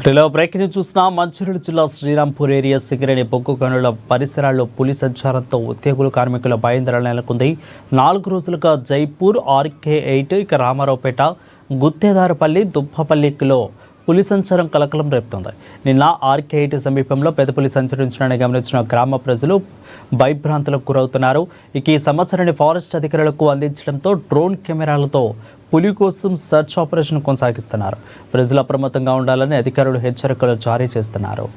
Break ని చూసిన మంచిర్యాల జిల్లా శ్రీరాంపూర్ ఏరియా సింగరేణి బొగ్గు గనుల పరిసరాల్లో పులి సంచారంతో ఉద్యోగులు కార్మికుల భయాందోళన నెలకొంది. 4 రోజులుగా జైపూర్ RK8 ఇక రామారావుపేట గుత్తేదారపల్లి దుబ్బపల్లిలో పులి సంచారం కలకలం రేపుతోంది. నిన్న RK8 సమీపంలో పెద్ద పులి సంచరించడాన్ని గమనించిన గ్రామ ప్రజలు భయభ్రాంతులకు గురవుతున్నారు. ఇక ఈ సమాచారాన్ని ఫారెస్ట్ అధికారులకు అందించడంతో డ్రోన్ కెమెరాలతో పులి కోసం సెర్చ్ ఆపరేషన్ కొనసాగిస్తున్నారు. ప్రజలు అప్రమత్తంగా ఉండాలని అధికారులు హెచ్చరికలు జారీ చేస్తున్నారు.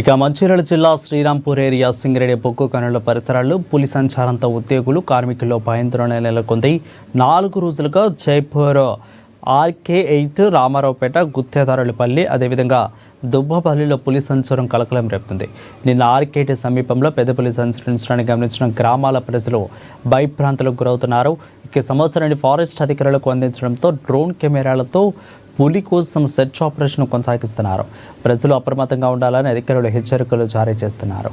ఇక మంచిర్యాల జిల్లా శ్రీరాంపూర్ ఏరియా సింగరేణి బొగ్గు గనుల పరిసరాల్లో పులి సంచారంతో ఉద్యోగులు కార్మికుల్లో భయాందోళన నెలకొంది. 4 రోజులుగా జైపూర్ RK8 రామారావుపేట గుత్తేదారులపల్లి అదేవిధంగా దుబ్బపల్లిలో పులి సంచారం కలకలం రేపుతుంది. నిన్న RK8 సమీపంలో పెద్ద పులి సంచరించడాన్ని గమనించిన గ్రామాల ప్రజలు భయభ్రాంతులకు గురవుతున్నారు. ఇక సమాచారాన్ని ఫారెస్ట్ అధికారులకు అందించడంతో డ్రోన్ కెమెరాలతో పులి కోసం సెర్చ్ ఆపరేషన్ కొనసాగిస్తున్నారు. ప్రజలు అప్రమత్తంగా ఉండాలని అధికారులు హెచ్చరికలు జారీ చేస్తున్నారు.